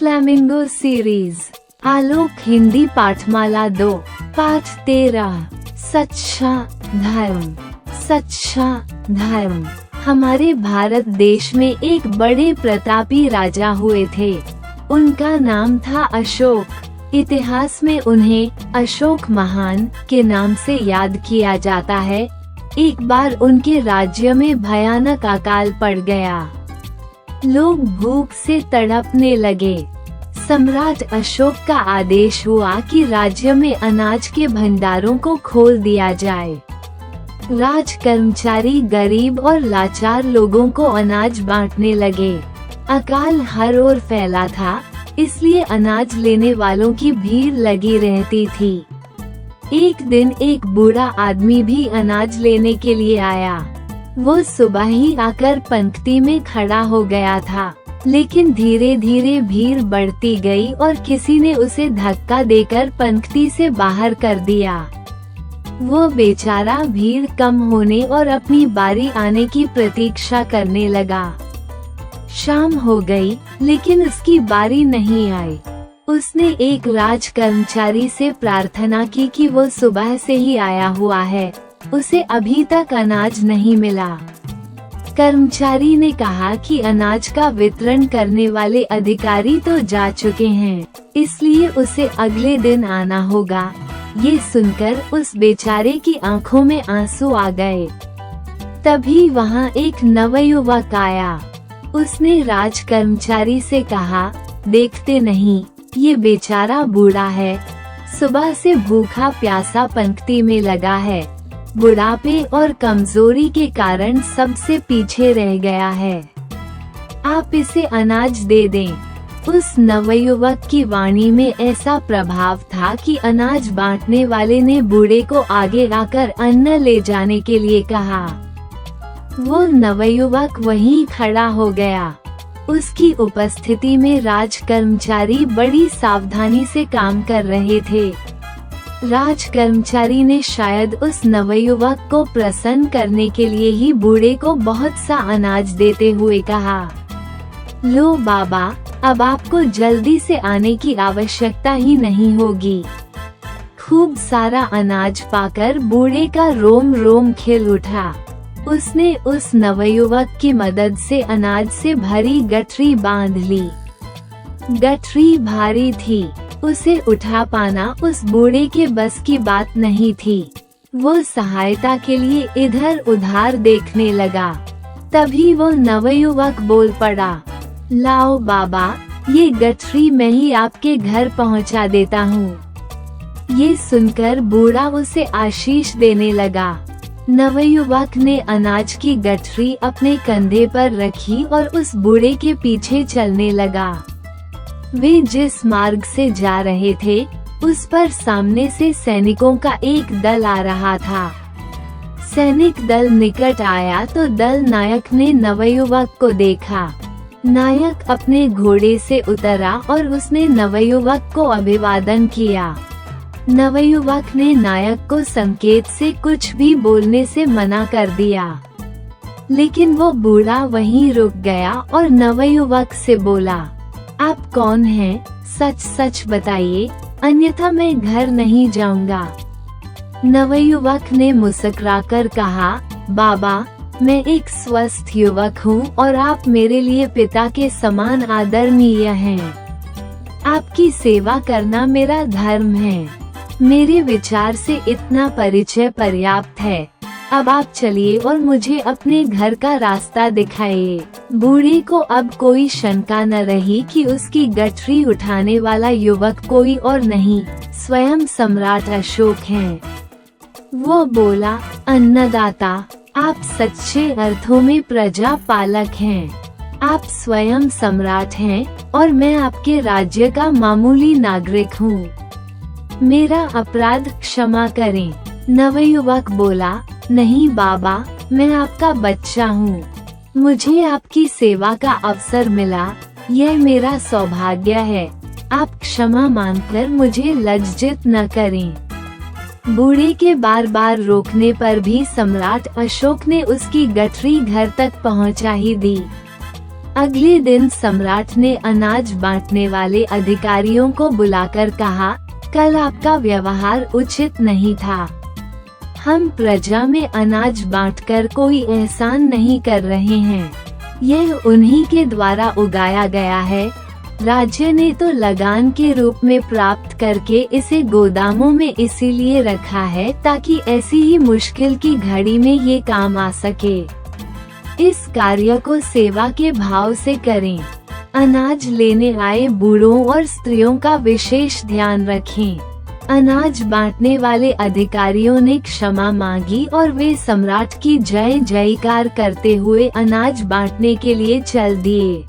Flamingo series आलोक हिंदी पाठमाला 2 पाठ 13 सच्चा धर्म। सच्चा धर्म। हमारे भारत देश में एक बड़े प्रतापी राजा हुए थे। उनका नाम था अशोक। इतिहास में उन्हें अशोक महान के नाम से याद किया जाता है। एक बार उनके राज्य में भयानक अकाल पड़ गया। लोग भूख से तड़पने लगे। सम्राट अशोक का आदेश हुआ कि राज्य में अनाज के भंडारों को खोल दिया जाए। राज कर्मचारी गरीब और लाचार लोगों को अनाज बांटने लगे। अकाल हर ओर फैला था, इसलिए अनाज लेने वालों की भीड़ लगी रहती थी। एक दिन एक बूढ़ा आदमी भी अनाज लेने के लिए आया। वो सुबह ही आकर पंक्ति में खड़ा हो गया था, लेकिन धीरे धीरे भीड़ बढ़ती गई और किसी ने उसे धक्का देकर पंक्ति से बाहर कर दिया। वो बेचारा भीड़ कम होने और अपनी बारी आने की प्रतीक्षा करने लगा। शाम हो गई, लेकिन उसकी बारी नहीं आई। उसने एक राज कर्मचारी से प्रार्थना की कि वो सुबह से ही आया हुआ है, उसे अभी तक अनाज नहीं मिला। कर्मचारी ने कहा कि अनाज का वितरण करने वाले अधिकारी तो जा चुके हैं, इसलिए उसे अगले दिन आना होगा। ये सुनकर उस बेचारे की आंखों में आंसू आ गए। तभी वहाँ एक नवयुवक आया। उसने राज कर्मचारी से कहा, देखते नहीं, ये बेचारा बूढ़ा है, सुबह से भूखा प्यासा पंक्ति में लगा है, बुढ़ापे और कमजोरी के कारण सबसे पीछे रह गया है। आप इसे अनाज दे दें। उस नवयुवक की वाणी में ऐसा प्रभाव था कि अनाज बांटने वाले ने बूढ़े को आगे आकर अन्न ले जाने के लिए कहा। वो नवयुवक वहीं खड़ा हो गया। उसकी उपस्थिति में राज कर्मचारी बड़ी सावधानी से काम कर रहे थे। राज कर्मचारी ने शायद उस नवयुवक को प्रसन्न करने के लिए ही बूढ़े को बहुत सा अनाज देते हुए कहा, लो बाबा, अब आपको जल्दी से आने की आवश्यकता ही नहीं होगी। खूब सारा अनाज पाकर बूढ़े का रोम रोम खिल उठा। उसने उस नवयुवक की मदद से अनाज से भरी गठरी बांध ली। गठरी भारी थी, उसे उठा पाना उस बूढ़े के बस की बात नहीं थी। वो सहायता के लिए इधर उधर देखने लगा। तभी वो नवयुवक बोल पड़ा, लाओ बाबा, ये गठरी मैं ही आपके घर पहुंचा देता हूँ। ये सुनकर बूढ़ा उसे आशीष देने लगा। नवयुवक ने अनाज की गठरी अपने कंधे पर रखी और उस बूढ़े के पीछे चलने लगा। वे जिस मार्ग से जा रहे थे, उस पर सामने से सैनिकों का एक दल आ रहा था। सैनिक दल निकट आया तो दल नायक ने नवयुवक को देखा। नायक अपने घोड़े से उतरा और उसने नवयुवक को अभिवादन किया। नवयुवक ने नायक को संकेत से कुछ भी बोलने से मना कर दिया, लेकिन वो बूढ़ा वहीं रुक गया और नवयुवक से बोला, आप कौन हैं? सच सच बताइए, अन्यथा मैं घर नहीं जाऊंगा। नवयुवक ने मुस्कुराकर कहा, बाबा, मैं एक स्वस्थ युवक हूँ और आप मेरे लिए पिता के समान आदरणीय हैं। आपकी सेवा करना मेरा धर्म है। मेरे विचार से इतना परिचय पर्याप्त है। अब आप चलिए और मुझे अपने घर का रास्ता दिखाइए। बूढ़े को अब कोई शंका न रही कि उसकी गठरी उठाने वाला युवक कोई और नहीं, स्वयं सम्राट अशोक हैं। वो बोला, अन्नदाता, आप सच्चे अर्थों में प्रजा पालक हैं। आप स्वयं सम्राट हैं और मैं आपके राज्य का मामूली नागरिक हूँ। मेरा अपराध क्षमा करें। नवयुवक बोला, नहीं बाबा, मैं आपका बच्चा हूँ। मुझे आपकी सेवा का अवसर मिला, यह मेरा सौभाग्य है। आप क्षमा मांगकर मुझे लज्जित न करें। बूढ़े के बार बार रोकने पर भी सम्राट अशोक ने उसकी गठरी घर तक पहुंचा ही दी। अगले दिन सम्राट ने अनाज बांटने वाले अधिकारियों को बुलाकर कहा, कल आपका व्यवहार उचित नहीं था। हम प्रजा में अनाज बांटकर कोई एहसान नहीं कर रहे हैं। यह उन्हीं के द्वारा उगाया गया है। राज्य ने तो लगान के रूप में प्राप्त करके इसे गोदामों में इसीलिए रखा है ताकि ऐसी ही मुश्किल की घड़ी में ये काम आ सके। इस कार्य को सेवा के भाव से करें। अनाज लेने आए बूढ़ों और स्त्रियों का विशेष ध्यान रखें। अनाज बांटने वाले अधिकारियों ने क्षमा मांगी और वे सम्राट की जय जयकार करते हुए अनाज बांटने के लिए चल दिए।